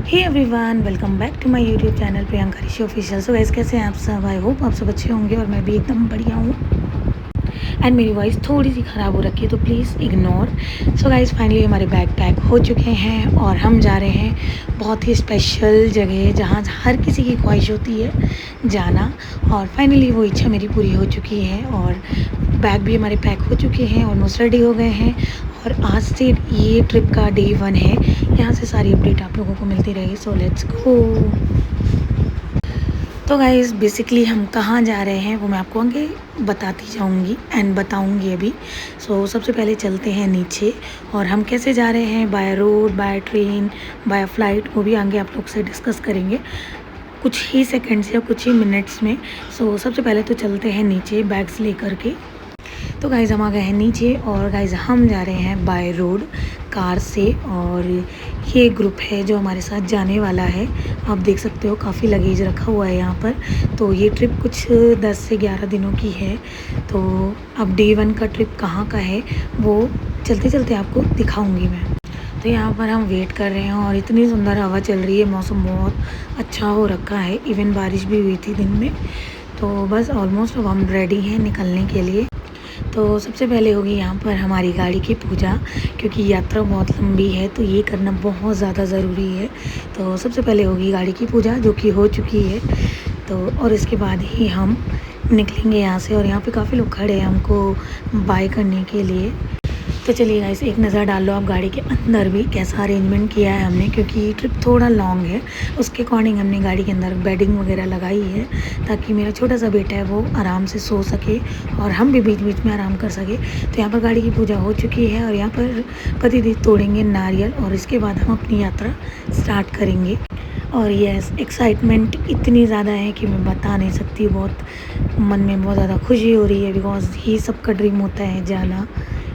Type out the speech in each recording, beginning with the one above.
Hey everyone, welcome back to my YouTube channel Priyanka Rishi official. So guys, कैसे हैं आप सब? आई होप आप सब अच्छे होंगे और मैं भी एकदम बढ़िया हूँ। एंड मेरी वॉइस थोड़ी सी ख़राब हो रखी है तो please ignore. So guys, finally हमारे बैग पैक हो चुके हैं और हम जा रहे हैं बहुत ही स्पेशल जगह जहाँ हर किसी की ख्वाहिश होती है जाना। और फाइनली वो इच्छा मेरी पूरी हो चुकी है और बैग भी हमारे पैक हो चुके हैं, ऑलमोस्ट रेडी हो गए हैं। और आज से ये ट्रिप का डे 1 है। यहाँ से सारी अपडेट आप लोगों को मिलती रहेगी। So let's go. तो गाइज़, बेसिकली हम कहाँ जा रहे हैं वो मैं आपको आगे बताती जाऊँगी एंड बताऊँगी अभी। सो सबसे पहले चलते हैं नीचे। और हम कैसे जा रहे हैं, by road, by train, by flight, वो भी आगे आप लोग से डिस्कस करेंगे कुछ ही सेकंड्स या कुछ ही मिनट्स में। सो सबसे पहले तो चलते हैं नीचे बैग्स लेकर के। तो गाइज़, हम आ गए हैं नीचे और गाइज़ हम जा रहे हैं बाय रोड कार से। और ये ग्रुप है जो हमारे साथ जाने वाला है। आप देख सकते हो काफ़ी लगेज रखा हुआ है यहाँ पर। तो ये ट्रिप कुछ 10 से 11 दिनों की है। तो अब डे 1 का ट्रिप कहाँ का है वो चलते चलते आपको दिखाऊंगी मैं। तो यहाँ पर हम वेट कर रहे हैं और इतनी सुंदर हवा चल रही है, मौसम बहुत अच्छा हो रखा है, इवन बारिश भी हुई थी दिन में। तो बस ऑलमोस्ट अब हम रेडी हैं निकलने के लिए। तो सबसे पहले होगी यहाँ पर हमारी गाड़ी की पूजा, क्योंकि यात्रा बहुत लंबी है तो ये करना बहुत ज़्यादा ज़रूरी है। तो सबसे पहले होगी गाड़ी की पूजा जो कि हो चुकी है। तो और इसके बाद ही हम निकलेंगे यहाँ से। और यहाँ पे काफ़ी लोग खड़े हैं हमको बाय करने के लिए। तो चलिए गाइस, एक नज़र डाल लो आप गाड़ी के अंदर भी कैसा अरेंजमेंट किया है हमने, क्योंकि ट्रिप थोड़ा लॉन्ग है। उसके अकॉर्डिंग हमने गाड़ी के अंदर बेडिंग वगैरह लगाई है ताकि मेरा छोटा सा बेटा है वो आराम से सो सके और हम भी बीच बीच में आराम कर सके। तो यहाँ पर गाड़ी की पूजा हो चुकी है और यहाँ पर पतिदेव तोड़ेंगे नारियल और इसके बाद हम अपनी यात्रा स्टार्ट करेंगे। और यस, एक्साइटमेंट इतनी ज़्यादा है कि मैं बता नहीं सकती। बहुत मन में बहुत ज़्यादा खुशी हो रही है, बिकॉज़ ये सबका ड्रीम होता है जाना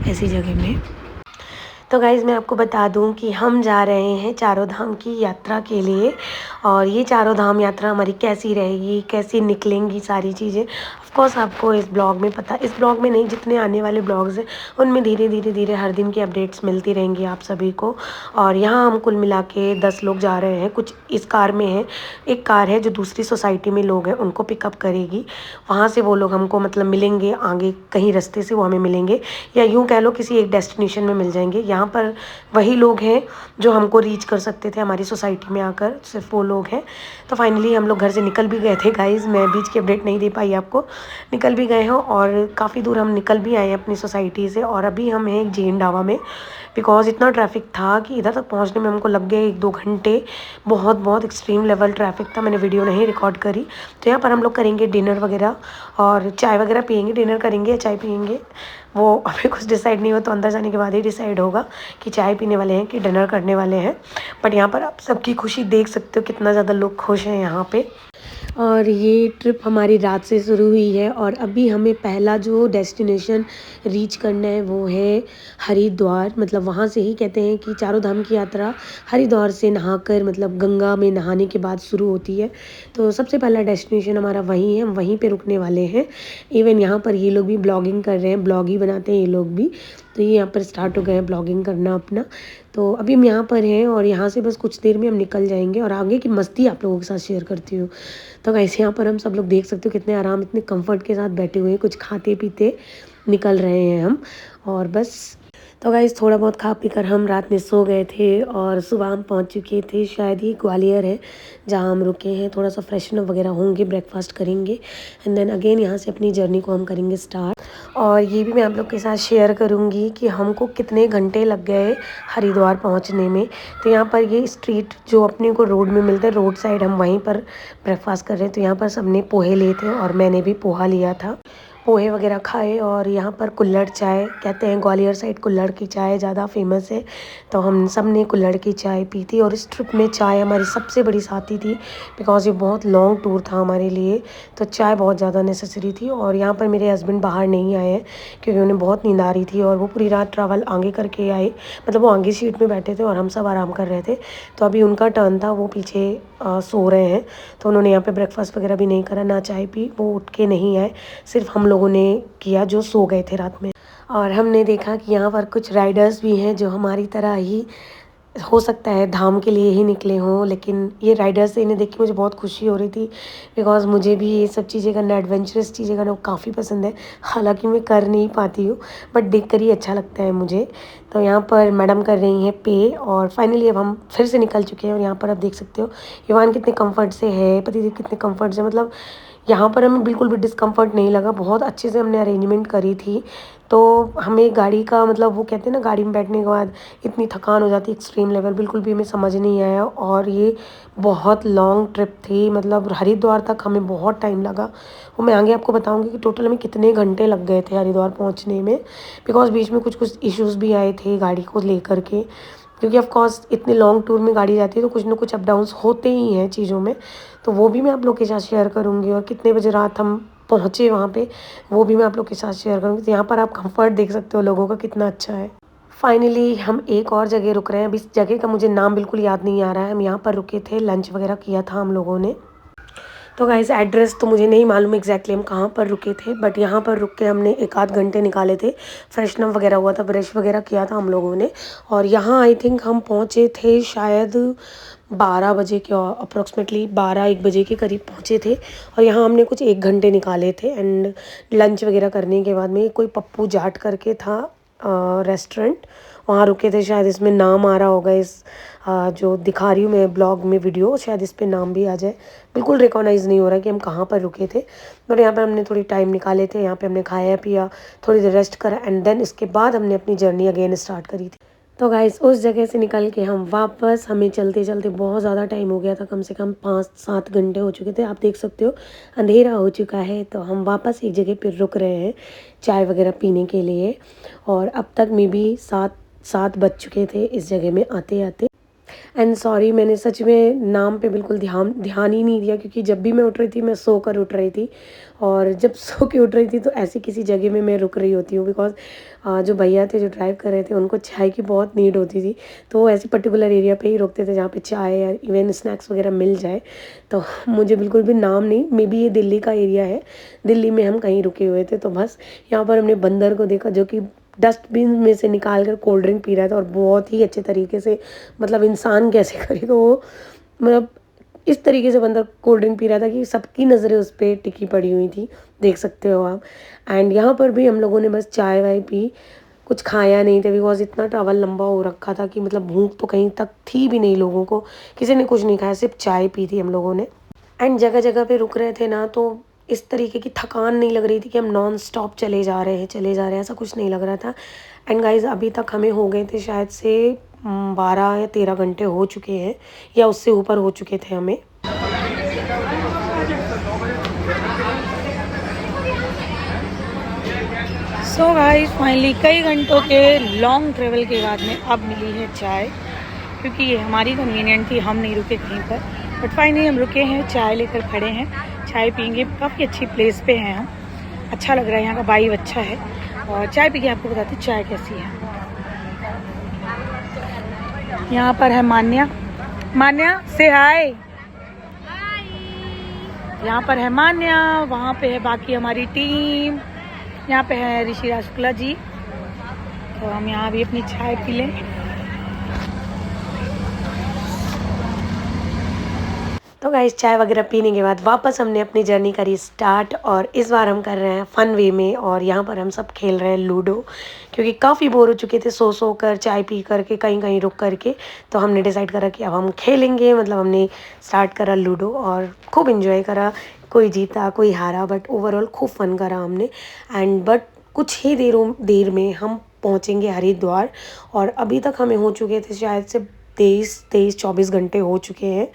ऐसी जगह में। तो गाइज़, मैं आपको बता दूं कि हम जा रहे हैं चारों धाम की यात्रा के लिए। और ये चारों धाम यात्रा हमारी कैसी रहेगी, कैसी निकलेंगी सारी चीज़ें, ऑफ कोर्स आपको इस ब्लॉग में पता, इस ब्लॉग में नहीं, जितने आने वाले ब्लॉग्स हैं उनमें धीरे धीरे धीरे हर दिन की अपडेट्स मिलती रहेंगी आप सभी को। और यहाँ हम कुल मिला के 10 लोग जा रहे हैं। कुछ इस कार में हैं, एक कार है जो दूसरी सोसाइटी में लोग हैं उनको पिकअप करेगी। वहाँ से वो लोग हमको मतलब मिलेंगे आगे कहीं रास्ते से, वो हमें मिलेंगे या यूँ कह लो किसी एक डेस्टिनेशन में मिल जाएंगे। यहाँ पर वही लोग हैं जो हमको रीच कर सकते थे हमारी सोसाइटी में आकर, सिर्फ वो लोग हैं। तो फाइनली हम लोग घर से निकल भी गए थे गाइज़, मैं बीच की अपडेट नहीं दे पाई आपको। निकल भी गए हैं और काफ़ी दूर हम निकल भी आए हैं अपनी सोसाइटी से। और अभी हम हैं एक जैन ढाबा में, बिकॉज़ इतना ट्रैफिक था कि इधर तक पहुंचने में हमको लग गए 1-2 घंटे। बहुत बहुत एक्सट्रीम लेवल ट्रैफिक था, मैंने वीडियो नहीं रिकॉर्ड करी। तो यहाँ पर हम लोग करेंगे डिनर वगैरह और चाय वगैरह पियेंगे। डिनर करेंगे या चाय पियेंगे वो अभी कुछ डिसाइड नहीं हुआ, तो अंदर जाने के बाद ही डिसाइड होगा कि चाय पीने वाले हैं कि डिनर करने वाले हैं। बट यहाँ पर आप सबकी खुशी देख सकते हो, कितना ज़्यादा लोग खुश हैं यहाँ पे। और ये ट्रिप हमारी रात से शुरू हुई है और अभी हमें पहला जो डेस्टिनेशन रीच करना है वो है हरिद्वार। मतलब वहाँ से ही कहते हैं कि चारों धाम की यात्रा हरिद्वार से नहाकर, मतलब गंगा में नहाने के बाद शुरू होती है। तो सबसे पहला डेस्टिनेशन हमारा वहीं है, हम वहीं पे रुकने वाले हैं। इवन यहाँ पर ये लोग भी ब्लॉगिंग कर रहे हैं, ब्लॉग ही बनाते हैं ये लोग भी। तो ये यहाँ पर स्टार्ट हो गए हैं ब्लॉगिंग करना अपना। तो अभी हम यहाँ पर हैं और यहाँ से बस कुछ देर में हम निकल जाएंगे और आगे की मस्ती आप लोगों के साथ शेयर करती हूँ। तो वैसे यहाँ पर हम सब लोग देख सकते हो कितने आराम, इतने कंफर्ट के साथ बैठे हुए हैं, कुछ खाते पीते निकल रहे हैं हम। और बस, तो गाइस थोड़ा बहुत खा पी कर हम रात में सो गए थे और सुबह हम पहुँच चुके थे, शायद ही ग्वालियर है जहाँ हम रुके हैं। थोड़ा सा फ्रेशन अप वगैरह होंगे, ब्रेकफास्ट करेंगे एंड देन अगेन यहाँ से अपनी जर्नी को हम करेंगे स्टार्ट। और ये भी मैं आप लोग के साथ शेयर करूँगी कि हमको कितने घंटे लग गए हरिद्वार पहुँचने में। तो यहाँ पर ये स्ट्रीट जो अपने को रोड में मिलता है, रोड साइड, हम वहीं पर ब्रेकफास्ट कर रहे हैं। तो यहाँ पर सबने पोहे लिए थे और मैंने भी पोहा लिया था, पोहे वगैरह खाए। और यहाँ पर कुल्हड़ चाय कहते हैं, ग्वालियर साइड कुल्हड़ की चाय ज़्यादा फेमस है। तो हम सब ने कुल्हड़ की चाय पी थी। और इस ट्रिप में चाय हमारी सबसे बड़ी साथी थी, बिकॉज़ ये बहुत लॉन्ग टूर था हमारे लिए, तो चाय बहुत ज़्यादा नेसेसरी थी। और यहाँ पर मेरे हस्बैंड बाहर नहीं आए हैं क्योंकि उन्हें बहुत नींद आ रही थी और वो पूरी रात ट्रैवल आगे करके आए, मतलब वो आगे सीट में बैठे थे और हम सब आराम कर रहे थे। तो अभी उनका टर्न था, वो पीछे सो रहे हैं। तो उन्होंने यहाँ पे ब्रेकफास्ट वगैरह भी नहीं करा, ना चाय पी, वो उठ के नहीं आए, सिर्फ हम लोगों ने किया जो सो गए थे रात में। और हमने देखा कि यहाँ पर कुछ राइडर्स भी हैं जो हमारी तरह ही हो सकता है धाम के लिए ही निकले हों, लेकिन ये राइडर्स इन्हें देख के मुझे बहुत खुशी हो रही थी बिकॉज़ मुझे भी ये सब चीज़ें करना, एडवेंचरस चीज़ें करना काफ़ी पसंद है। हालाँकि मैं कर नहीं पाती हूँ, बट देख कर ही अच्छा लगता है मुझे। तो यहाँ पर मैडम कर रही हैं पे और फाइनली अब हम फिर से निकल चुके हैं और यहाँ पर आप देख सकते हो ईवान कितने कम्फ़र्ट से है, पतिदेव कितने कम्फ़र्ट से, मतलब यहाँ पर हमें बिल्कुल भी डिस्कम्फ़र्ट नहीं लगा। बहुत अच्छे से हमने अरेंजमेंट करी थी। तो हमें गाड़ी का मतलब वो कहते हैं ना, गाड़ी में बैठने के बाद इतनी थकान हो जाती है एक्सट्रीम लेवल, बिल्कुल भी हमें समझ नहीं आया। और ये बहुत लॉन्ग ट्रिप थी, मतलब हरिद्वार तक हमें बहुत टाइम लगा। और मैं आगे आपको बताऊंगी कि टोटल हमें कितने घंटे लग गए थे हरिद्वार पहुंचने में, बिकॉज बीच में कुछ कुछ इश्यूज़ भी आए थे गाड़ी को लेकर के, क्योंकि ऑफ कोर्स इतने लॉन्ग टूर में गाड़ी जाती है तो कुछ ना कुछ अप डाउन्स होते ही हैं चीज़ों में। तो वो भी मैं आप लोग के साथ शेयर करूँगी और कितने बजे रात हम पहुँचे वहाँ पे वो भी मैं आप लोग के साथ शेयर करूँगी। तो यहाँ पर आप कंफर्ट देख सकते हो लोगों का कितना अच्छा है। फाइनली हम एक और जगह रुक रहे हैं। अब इस जगह का मुझे नाम बिल्कुल याद नहीं आ रहा है। हम यहाँ पर रुके थे, लंच वगैरह किया था हम लोगों ने। तो गाइस एड्रेस तो मुझे नहीं मालूम एग्जैक्टली हम कहाँ पर रुके थे, बट यहाँ पर रुक के हमने एक आध घंटे निकाले थे। फ्रेशनअप वगैरह हुआ था, ब्रश वगैरह किया था हम लोगों ने। और यहाँ आई थिंक हम पहुँचे थे शायद 12 बजे के, अप्रॉक्सीमेटली 12-1 बजे के करीब पहुँचे थे। और यहाँ हमने कुछ 1 घंटे निकाले थे एंड लंच वगैरह करने के बाद में कोई पप्पू जाट करके था रेस्टोरेंट, वहाँ रुके थे। शायद इसमें नाम आ रहा होगा, इस जो दिखा रही हूँ मैं ब्लॉग में वीडियो, शायद इस पे नाम भी आ जाए। बिल्कुल रिकॉग्नाइज़ नहीं हो रहा कि हम कहाँ पर रुके थे, बट यहाँ पर हमने थोड़ी टाइम निकाले थे। यहाँ पे हमने खाया पिया, थोड़ी देर रेस्ट करा एंड देन इसके बाद हमने अपनी जर्नी अगेन स्टार्ट करी थी। तो गाइस उस जगह से निकल के हम वापस, हमें चलते चलते बहुत ज़्यादा टाइम हो गया था, कम से कम 5-7 घंटे हो चुके थे। आप देख सकते हो अंधेरा हो चुका है। तो हम वापस एक जगह पर रुक रहे हैं चाय वगैरह पीने के लिए। और अब तक में भी 7 बज चुके थे इस जगह में आते आते। एंड सॉरी, मैंने सच में नाम पे बिल्कुल ध्यान ही नहीं दिया, क्योंकि जब भी मैं उठ रही थी मैं सो कर उठ रही थी। और जब सो के उठ रही थी तो ऐसी किसी जगह में मैं रुक रही होती हूँ, बिकॉज जो भैया थे जो ड्राइव कर रहे थे उनको चाय की बहुत नीड होती थी। तो वो ऐसे पर्टिकुलर एरिया पे ही रुकते थे जहाँ पे चाय या इवन स्नैक्स वगैरह मिल जाए। तो मुझे बिल्कुल भी नाम नहीं, मे बी ये दिल्ली का एरिया है, दिल्ली में हम कहीं रुके हुए थे। तो बस यहाँ पर हमने बंदर को देखा जो कि डस्टबिन में से निकाल कर कोल्ड ड्रिंक पी रहा था, और बहुत ही अच्छे तरीके से, मतलब इंसान कैसे करेगा वो, मतलब इस तरीके से बंदा कोल्ड ड्रिंक पी रहा था कि सबकी नज़रें उस पर टिकी पड़ी हुई थी, देख सकते हो आप। एंड यहाँ पर भी हम लोगों ने बस चाय वाय पी, कुछ खाया नहीं था बिकॉज इतना ट्रैवल लंबा हो रखा था कि मतलब भूख तो कहीं तक थी भी नहीं लोगों को, किसी ने कुछ नहीं खाया, सिर्फ चाय पी थी हम लोगों ने। एंड जगह जगह पे रुक रहे थे ना, तो इस तरीके की थकान नहीं लग रही थी कि हम नॉन स्टॉप चले जा रहे हैं, ऐसा कुछ नहीं लग रहा था। एंड गाइज अभी तक हमें हो गए थे शायद से 12 या 13 घंटे हो चुके हैं, या उससे ऊपर हो चुके थे हमें। सो गाइस फाइनली कई घंटों के लॉन्ग ट्रेवल के बाद में अब मिली है चाय, क्योंकि ये हमारी कन्वीनियंट थी, हम नहीं रुके कहीं पर। बट फाइनली हम रुके हैं, चाय लेकर खड़े हैं, चाय पियेंगे। काफ़ी अच्छी प्लेस पे हैं हम, अच्छा लग रहा है, यहाँ का वाइब अच्छा है। और चाय पी के आपको बताती हूँ चाय कैसी है। यहाँ पर है मान्या, मान्या से हाय। यहाँ पर है मान्या, वहाँ पे है बाकी हमारी टीम, यहाँ पे है ऋषिराज शुक्ला जी। तो हम यहाँ भी अपनी चाय पी लें। तो गाइस चाय वगैरह पीने के बाद वापस हमने अपनी जर्नी करी स्टार्ट, और इस बार हम कर रहे हैं फ़न वे में। और यहाँ पर हम सब खेल रहे हैं लूडो, क्योंकि काफ़ी बोर हो चुके थे सो कर, चाय पी करके, कहीं कहीं रुक करके। तो हमने डिसाइड करा कि अब हम खेलेंगे, मतलब हमने स्टार्ट करा लूडो और खूब इन्जॉय करा। कोई जीता कोई हारा, बट ओवरऑल खूब फन करा हमने। एंड बट कुछ ही देर में हम पहुँचेंगे हरिद्वार, और अभी तक हमें हो चुके थे शायद से 23-24 घंटे हो चुके हैं।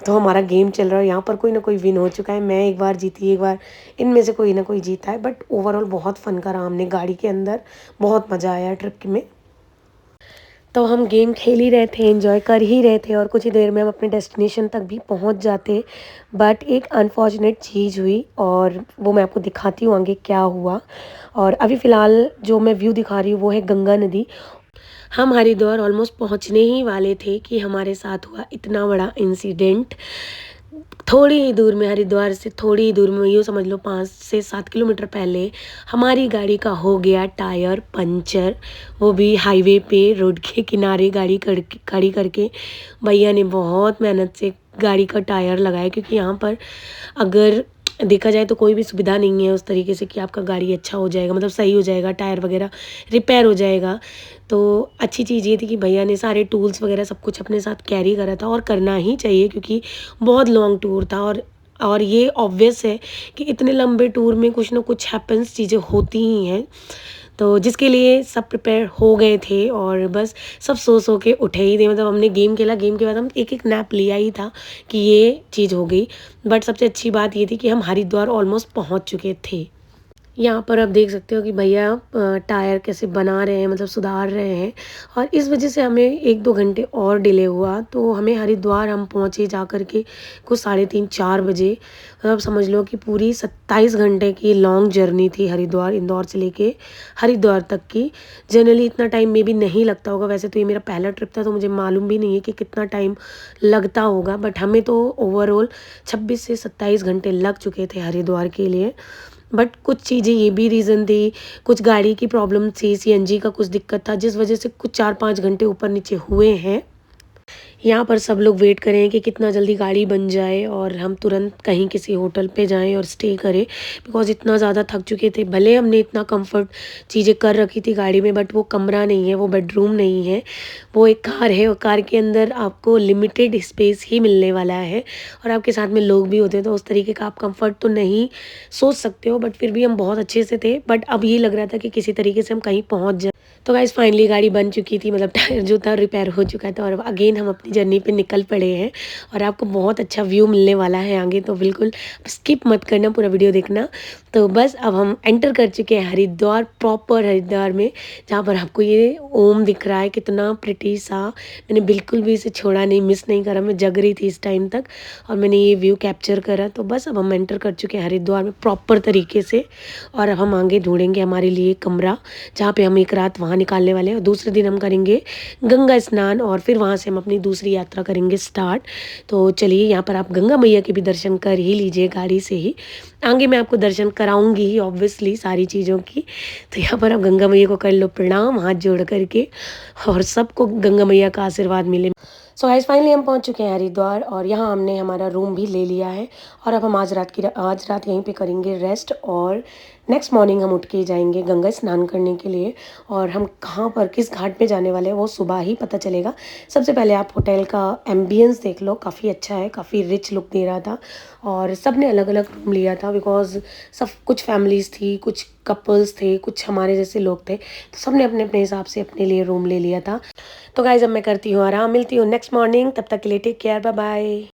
तो हमारा गेम चल रहा है, यहाँ पर कोई ना कोई विन हो चुका है। मैं एक बार जीती, एक बार इनमें से कोई ना कोई जीता है, बट ओवरऑल बहुत फ़न करा हमने गाड़ी के अंदर, बहुत मज़ा आया ट्रिप में। तो हम गेम खेल ही रहे थे, एंजॉय कर ही रहे थे, और कुछ ही देर में हम अपने डेस्टिनेशन तक भी पहुंच जाते। बट एक अनफॉर्चुनेट चीज़ हुई, और वो मैं आपको दिखाती हूँ आगे क्या हुआ। और अभी फ़िलहाल जो मैं व्यू दिखा रही हूँ वो है गंगा नदी। हम हरिद्वार ऑलमोस्ट पहुंचने ही वाले थे कि हमारे साथ हुआ इतना बड़ा इंसिडेंट। थोड़ी ही दूर में, हरिद्वार से थोड़ी ही दूर में, यूँ समझ लो 5 से 7 किलोमीटर पहले हमारी गाड़ी का हो गया टायर पंचर। वो भी हाईवे पे रोड के किनारे गाड़ी खड़ी करके भैया ने बहुत मेहनत से गाड़ी का टायर लगाया, क्योंकि यहाँ पर अगर देखा जाए तो कोई भी सुविधा नहीं है उस तरीके से कि आपका गाड़ी अच्छा हो जाएगा, मतलब सही हो जाएगा, टायर वगैरह रिपेयर हो जाएगा। तो अच्छी चीज़ ये थी कि भैया ने सारे टूल्स वगैरह सब कुछ अपने साथ कैरी करा था, और करना ही चाहिए क्योंकि बहुत लॉन्ग टूर था। और ये ऑब्वियस है कि इतने लंबे टूर में कुछ ना कुछ हैपेंस, चीज़ें होती ही हैं। तो जिसके लिए सब प्रिपेयर हो गए थे और बस सब सो के उठे ही थे। मतलब हमने गेम खेला, गेम के बाद हम एक नैप लिया ही था कि ये चीज़ हो गई। बट सबसे अच्छी बात ये थी कि हम हरिद्वार ऑलमोस्ट पहुंच चुके थे। यहाँ पर आप देख सकते हो कि भैया टायर कैसे बना रहे हैं, मतलब सुधार रहे हैं, और इस वजह से हमें 1-2 घंटे और डिले हुआ। तो हमें हरिद्वार हम पहुँचे जा कर के कुछ 3:30-4 बजे। मतलब समझ लो कि पूरी 27 घंटे की लॉन्ग जर्नी थी हरिद्वार, इंदौर से लेके हरिद्वार तक की। जनरली इतना टाइम मे बी नहीं लगता होगा, वैसे तो ये मेरा पहला ट्रिप था तो मुझे मालूम भी नहीं है कि कितना टाइम लगता होगा, बट हमें तो ओवरऑल 26 से 27 घंटे लग चुके थे हरिद्वार के लिए। बट कुछ चीज़ें ये भी रीज़न थी, कुछ गाड़ी की प्रॉब्लम थी, सीएनजी का कुछ दिक्कत था, जिस वजह से कुछ 4-5 घंटे ऊपर नीचे हुए हैं। यहाँ पर सब लोग वेट कर रहे हैं कि कितना जल्दी गाड़ी बन जाए और हम तुरंत कहीं किसी होटल पे जाएं और स्टे करें, बिकॉज़ इतना ज़्यादा थक चुके थे। भले हमने इतना कंफर्ट चीज़ें कर रखी थी गाड़ी में, बट वो कमरा नहीं है, वो बेडरूम नहीं है, वो एक कार है, और कार के अंदर आपको लिमिटेड स्पेस ही मिलने वाला है, और आपके साथ में लोग भी होते हैं तो उस तरीके का आप कंफर्ट तो नहीं सोच सकते हो। बट फिर भी हम बहुत अच्छे से थे, बट अब ये लग रहा था कि किसी तरीके से हम कहीं पहुँच जाए। तो गाइस फाइनली गाड़ी बन चुकी थी, मतलब टायर जो था रिपेयर हो चुका था, और अगेन हम अपनी जर्नी पे निकल पड़े हैं। और आपको बहुत अच्छा व्यू मिलने वाला है आगे, तो बिल्कुल स्किप मत करना, पूरा वीडियो देखना। तो बस अब हम एंटर कर चुके हैं हरिद्वार, प्रॉपर हरिद्वार में, जहाँ पर आपको ये ओम दिख रहा है, कितना प्रिटी सा। मैंने बिल्कुल भी इसे छोड़ा नहीं, मिस नहीं करा, मैं जग रही थी इस टाइम तक और मैंने ये व्यू कैप्चर करा। तो बस अब हम एंटर कर चुके हैं हरिद्वार में प्रॉपर तरीके से, और अब हम आगे ढूंढेंगे हमारे लिए कमरा, जहाँ पे हम एक रात वहाँ निकालने वाले हैं, और दूसरे दिन हम करेंगे गंगा स्नान, और फिर वहाँ से हम अपनी दूसरी यात्रा करेंगे स्टार्ट। तो चलिए, यहाँ पर आप गंगा मैया के भी दर्शन कर ही लीजिए गाड़ी से ही। आगे मैं आपको दर्शन कराऊंगी ही ऑब्वियसली सारी चीज़ों की। तो यहाँ पर आप गंगा मैया को कर लो प्रणाम हाथ जोड़ करके, और सबको गंगा मैया का आशीर्वाद मिले। सो गाइस फाइनली हम पहुंच चुके हैं हरिद्वार, और यहाँ हमने हमारा रूम भी ले लिया है, और अब हम आज रात यहीं पे करेंगे रेस्ट, और नेक्स्ट मॉर्निंग हम उठ के जाएंगे गंगा स्नान करने के लिए। और हम कहाँ पर किस घाट पे जाने वाले हैं वो सुबह ही पता चलेगा। सबसे पहले आप होटल का एम्बियंस देख लो, काफ़ी अच्छा है, काफ़ी रिच लुक दे रहा था, और सब ने अलग अलग रूम लिया था, बिकॉज सब कुछ फैमिलीज़ थी, कुछ कपल्स थे, कुछ हमारे जैसे लोग थे, तो सब ने अपने अपने हिसाब से अपने लिए रूम ले लिया था। तो गाइज अब मैं करती हूँ आराम, मिलती हूँ नेक्स्ट मॉर्निंग, तब तक के लिए टेक केयर, बाय बाय।